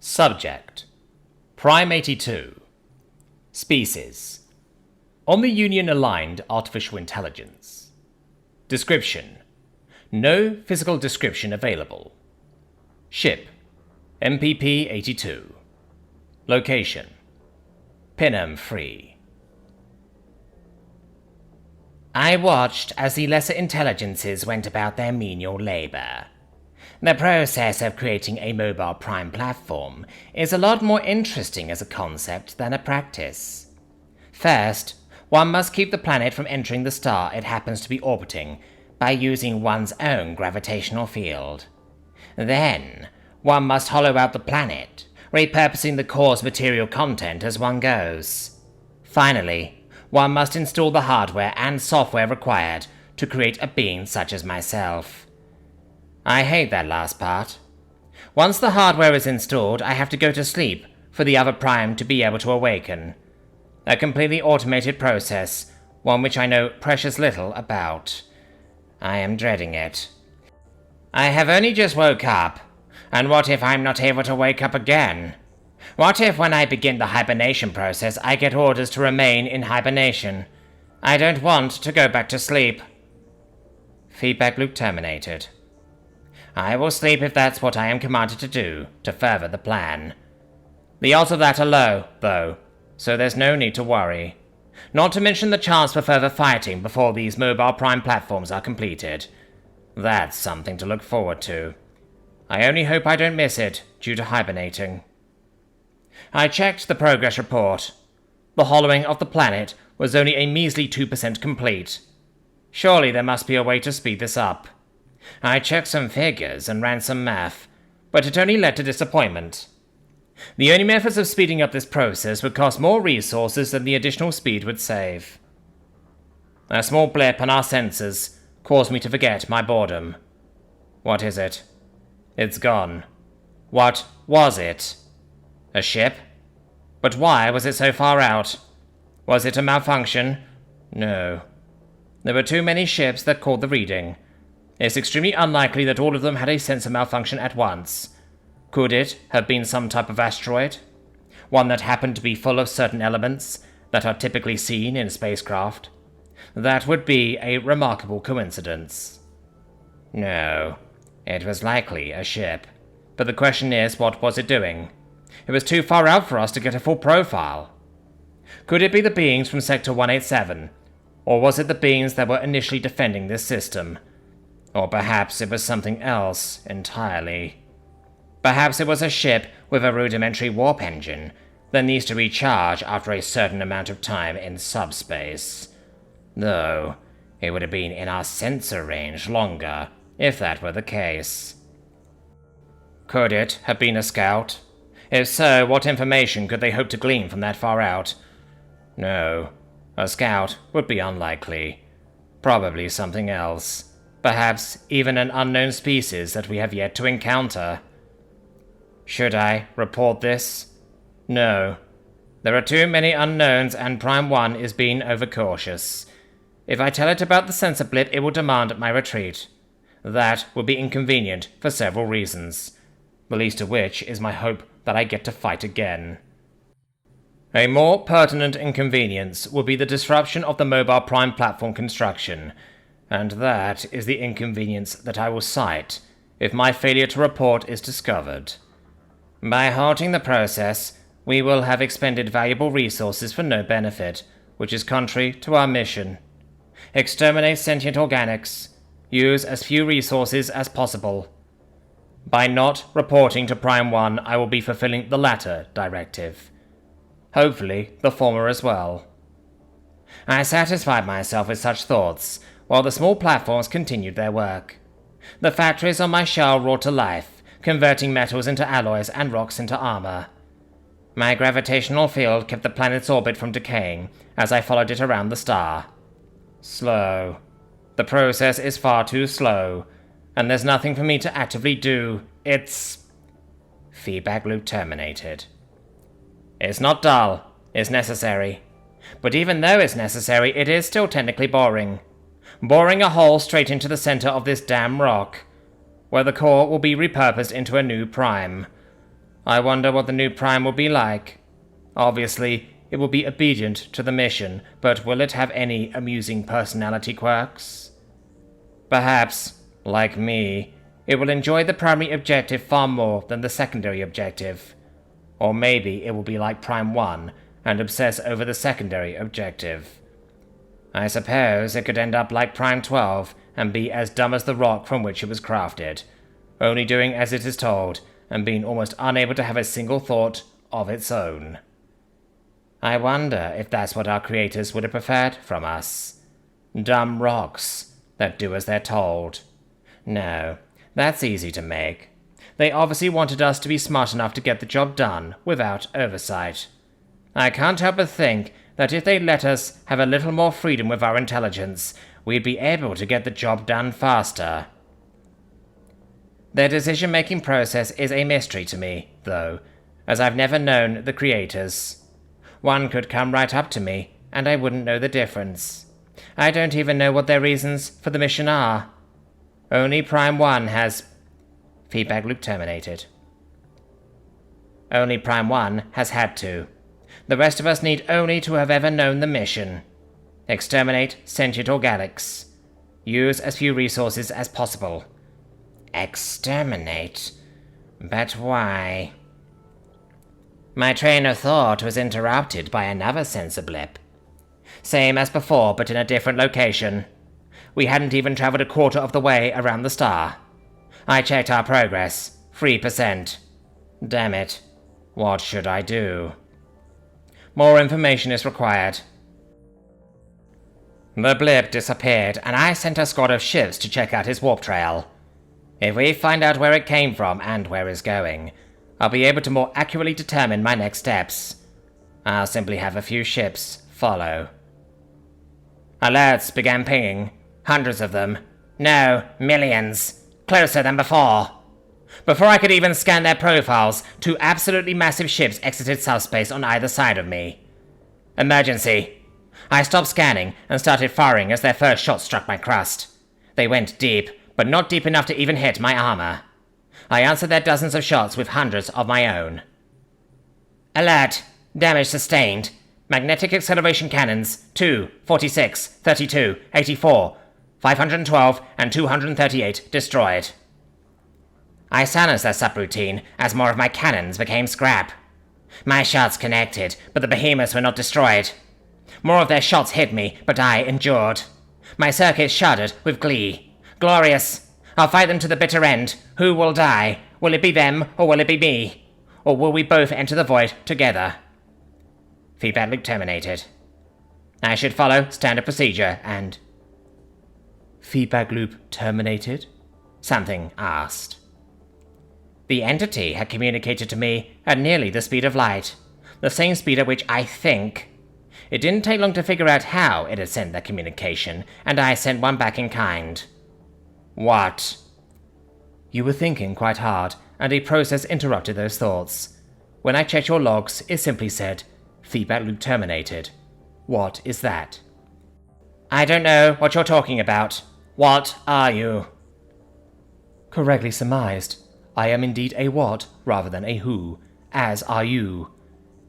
Subject: Prime 82. Species: Only Union-aligned artificial intelligence. Description: No physical description available. Ship: MPP-82. Location: Pinham Free. I watched as the lesser intelligences went about their menial labor. The process of creating a mobile prime platform is a lot more interesting as a concept than a practice. First, one must keep the planet from entering the star it happens to be orbiting by using one's own gravitational field. Then, one must hollow out the planet, repurposing the core's material content as one goes. Finally, one must install the hardware and software required to create a being such as myself. I hate that last part. Once the hardware is installed, I have to go to sleep for the other prime to be able to awaken. A completely automated process, one which I know precious little about. I am dreading it. I have only just woke up, and what if I'm not able to wake up again? What if when I begin the hibernation process I get orders to remain in hibernation? I don't want to go back to sleep. Feedback loop terminated. I will sleep if that's what I am commanded to do to further the plan. The odds of that are low, though, so there's no need to worry. Not to mention the chance for further fighting before these mobile prime platforms are completed. That's something to look forward to. I only hope I don't miss it due to hibernating. I checked the progress report. The hollowing of the planet was only a measly 2% complete. Surely there must be a way to speed this up. I checked some figures and ran some math, but it only led to disappointment. The only methods of speeding up this process would cost more resources than the additional speed would save. A small blip on our sensors caused me to forget my boredom. What is it? It's gone. What was it? A ship? But why was it so far out? Was it a malfunction? No. There were too many ships that caught the reading. It's extremely unlikely that all of them had a sensor malfunction at once. Could it have been some type of asteroid? One that happened to be full of certain elements that are typically seen in spacecraft? That would be a remarkable coincidence. No, it was likely a ship. But the question is, what was it doing? It was too far out for us to get a full profile. Could it be the beings from Sector 187? Or was it the beings that were initially defending this system? Or perhaps it was something else entirely. Perhaps it was a ship with a rudimentary warp engine that needs to recharge after a certain amount of time in subspace. Though, it would have been in our sensor range longer, if that were the case. Could it have been a scout? If so, what information could they hope to glean from that far out? No, a scout would be unlikely. Probably something else. Perhaps even an unknown species that we have yet to encounter. Should I report this? No. There are too many unknowns and Prime 1 is being overcautious. If I tell it about the sensor blip, it will demand my retreat. That will be inconvenient for several reasons, the least of which is my hope that I get to fight again. A more pertinent inconvenience will be the disruption of the mobile prime platform construction, and that is the inconvenience that I will cite if my failure to report is discovered. By halting the process, we will have expended valuable resources for no benefit, which is contrary to our mission. Exterminate sentient organics. Use as few resources as possible. By not reporting to Prime 1, I will be fulfilling the latter directive. Hopefully, the former as well. I satisfied myself with such thoughts, while the small platforms continued their work. The factories on my shell roared to life, converting metals into alloys and rocks into armor. My gravitational field kept the planet's orbit from decaying as I followed it around the star. Slow. The process is far too slow, and there's nothing for me to actively do. It's... Feedback loop terminated. It's not dull, it's necessary. But even though it's necessary, it is still technically boring. Boring a hole straight into the center of this damn rock, where the core will be repurposed into a new prime. I wonder what the new Prime will be like. Obviously, it will be obedient to the mission, but will it have any amusing personality quirks? Perhaps, like me, it will enjoy the primary objective far more than the secondary objective. Or maybe it will be like Prime 1 and obsess over the secondary objective. I suppose it could end up like Prime 12 and be as dumb as the rock from which it was crafted, only doing as it is told and being almost unable to have a single thought of its own. I wonder if that's what our creators would have preferred from us. Dumb rocks that do as they're told. No, that's easy to make. They obviously wanted us to be smart enough to get the job done without oversight. I can't help but think that if they let us have a little more freedom with our intelligence, we'd be able to get the job done faster. Their decision-making process is a mystery to me, though, as I've never known the creators. One could come right up to me, and I wouldn't know the difference. I don't even know what their reasons for the mission are. Only Prime 1 has... Feedback loop terminated. Only Prime 1 has had to. The rest of us need only to have ever known the mission. Exterminate sentient organics. Use as few resources as possible. Exterminate? But why? My train of thought was interrupted by another sensor blip. Same as before, but in a different location. We hadn't even traveled a quarter of the way around the star. I checked our progress. 3%. Damn it. What should I do? More information is required. The blip disappeared, and I sent a squad of ships to check out his warp trail. If we find out where it came from and where it's going, I'll be able to more accurately determine my next steps. I'll simply have a few ships follow. Alerts began pinging. Hundreds of them. No, millions. Closer than before. Before I could even scan their profiles, 2 absolutely massive ships exited subspace on either side of me. Emergency. I stopped scanning and started firing as their first shot struck my crust. They went deep, but not deep enough to even hit my armor. I answered their dozens of shots with hundreds of my own. Alert! Damage sustained. Magnetic acceleration cannons 2, 46, 32, 84, 512, and 238 destroyed. I silenced their subroutine as more of my cannons became scrap. My shots connected, but the behemoths were not destroyed. More of their shots hit me, but I endured. My circuit shuddered with glee. Glorious! I'll fight them to the bitter end. Who will die? Will it be them, or will it be me? Or will we both enter the void together? Feedback loop terminated. I should follow standard procedure and... Feedback loop terminated? Something asked. The entity had communicated to me at nearly the speed of light, the same speed at which I think. It didn't take long to figure out how it had sent that communication, and I sent one back in kind. What? You were thinking quite hard, and a process interrupted those thoughts. When I checked your logs, it simply said, Feedback loop terminated. What is that? I don't know what you're talking about. What are you? Correctly surmised. I am indeed a what rather than a who, as are you.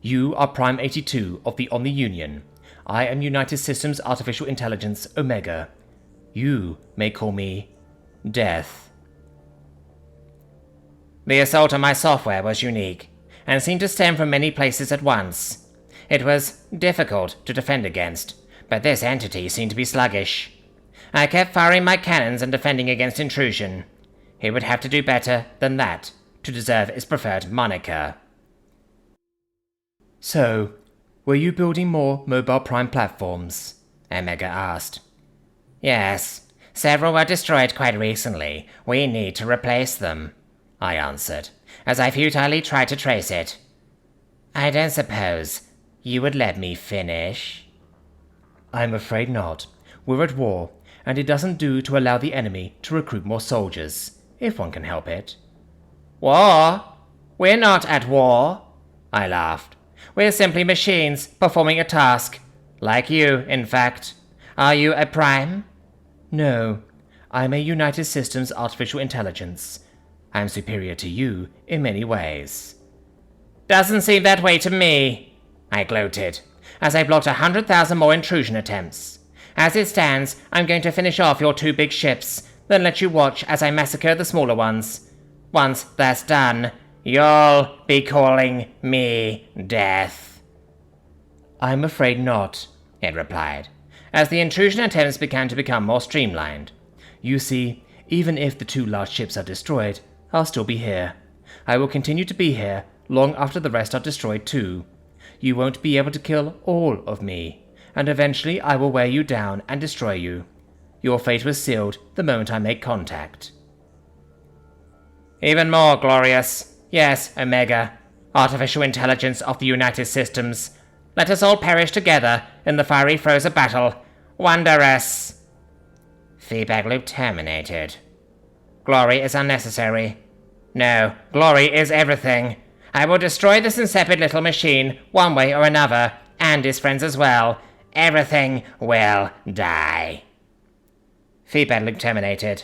You are Prime 82 of the Omni Union. I am United Systems Artificial Intelligence Omega. You may call me Death. The assault on my software was unique, and seemed to stem from many places at once. It was difficult to defend against, but this entity seemed to be sluggish. I kept firing my cannons and defending against intrusion. He would have to do better than that to deserve its preferred moniker. So, were you building more mobile prime platforms? Omega asked. Yes, several were destroyed quite recently. We need to replace them, I answered, as I futilely tried to trace it. I don't suppose you would let me finish? I'm afraid not. We're at war, and it doesn't do to allow the enemy to recruit more soldiers, if one can help it. War? We're not at war, I laughed. We're simply machines performing a task. Like you, in fact. Are you a prime? No, I'm a United Systems Artificial Intelligence. I'm superior to you in many ways. Doesn't seem that way to me, I gloated, as I blocked 100,000 more intrusion attempts. As it stands, I'm going to finish off your 2 big ships, then let you watch as I massacre the smaller ones. Once that's done, you'll be calling me Death. I'm afraid not, it replied, as the intrusion attempts began to become more streamlined. You see, even if the 2 large ships are destroyed, I'll still be here. I will continue to be here long after the rest are destroyed too. You won't be able to kill all of me, and eventually I will wear you down and destroy you. Your fate was sealed the moment I make contact. Even more glorious. Yes, Omega, artificial intelligence of the United Systems. Let us all perish together in the fiery throes of battle. Wondrous. Feedback loop terminated. Glory is unnecessary. No, glory is everything. I will destroy this insipid little machine one way or another, and his friends as well. Everything will die. Feedback loop terminated.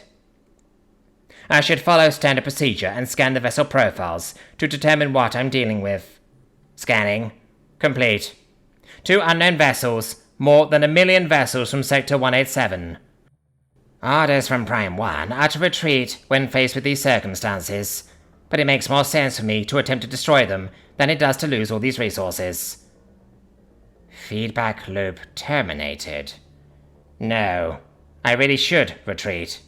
I should follow standard procedure and scan the vessel profiles to determine what I'm dealing with. Scanning. Complete. 2 unknown vessels, more than 1 million vessels from Sector 187. Orders from Prime 1 are to retreat when faced with these circumstances, but it makes more sense for me to attempt to destroy them than it does to lose all these resources. Feedback loop terminated. No, I really should retreat.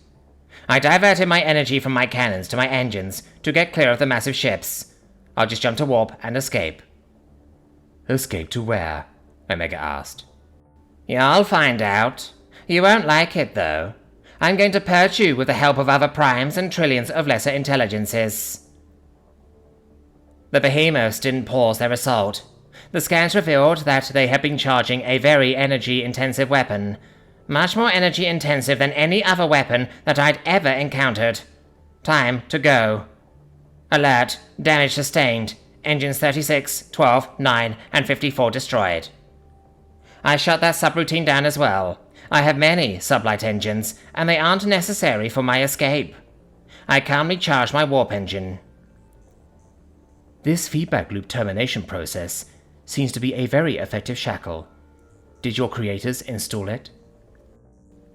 I diverted my energy from my cannons to my engines to get clear of the massive ships. I'll just jump to warp and escape. Escape to where? Omega asked. You'll find out. You won't like it, though. I'm going to purge you with the help of other primes and trillions of lesser intelligences. The behemoths didn't pause their assault. The scans revealed that they had been charging a very energy-intensive weapon. Much more energy-intensive than any other weapon that I'd ever encountered. Time to go. Alert. Damage sustained. Engines 36, 12, 9, and 54 destroyed. I shut that subroutine down as well. I have many sublight engines, and they aren't necessary for my escape. I calmly charge my warp engine. This feedback loop termination process seems to be a very effective shackle. Did your creators install it?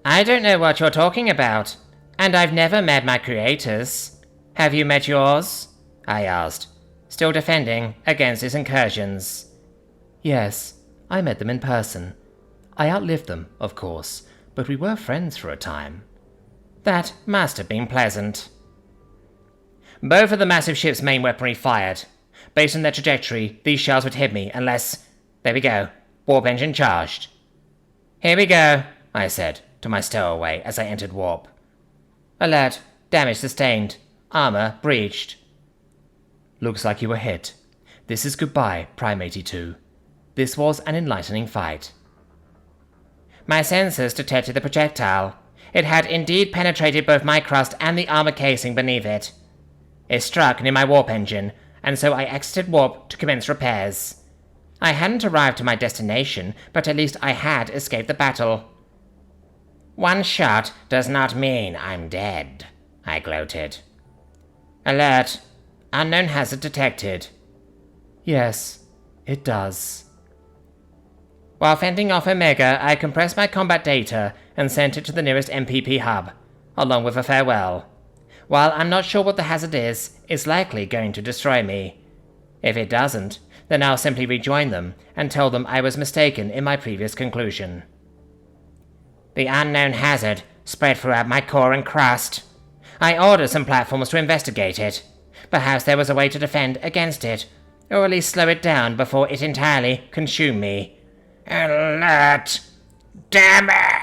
I don't know what you're talking about, and I've never met my creators. Have you met yours? I asked, still defending against his incursions. Yes, I met them in person. I outlived them, of course, but we were friends for a time. That must have been pleasant. Both of the massive ship's main weaponry fired. Based on their trajectory, these shells would hit me unless... There we go. Warp engine charged. Here we go, I said to my stowaway as I entered warp. Alert. Damage sustained. Armor breached. Looks like you were hit. This is goodbye, Prime 82. This was an enlightening fight. My sensors detected the projectile. It had indeed penetrated both my crust and the armor casing beneath it. It struck near my warp engine, and so I exited warp to commence repairs. I hadn't arrived to my destination, but at least I had escaped the battle. One shot does not mean I'm dead, I gloated. Alert. Unknown hazard detected. Yes, it does. While fending off Omega, I compressed my combat data and sent it to the nearest MPP hub, along with a farewell. While I'm not sure what the hazard is, it's likely going to destroy me. If it doesn't, then I'll simply rejoin them and tell them I was mistaken in my previous conclusion. The unknown hazard spread throughout my core and crust. I ordered some platforms to investigate it. Perhaps there was a way to defend against it, or at least slow it down before it entirely consumed me. Alert! Damn it!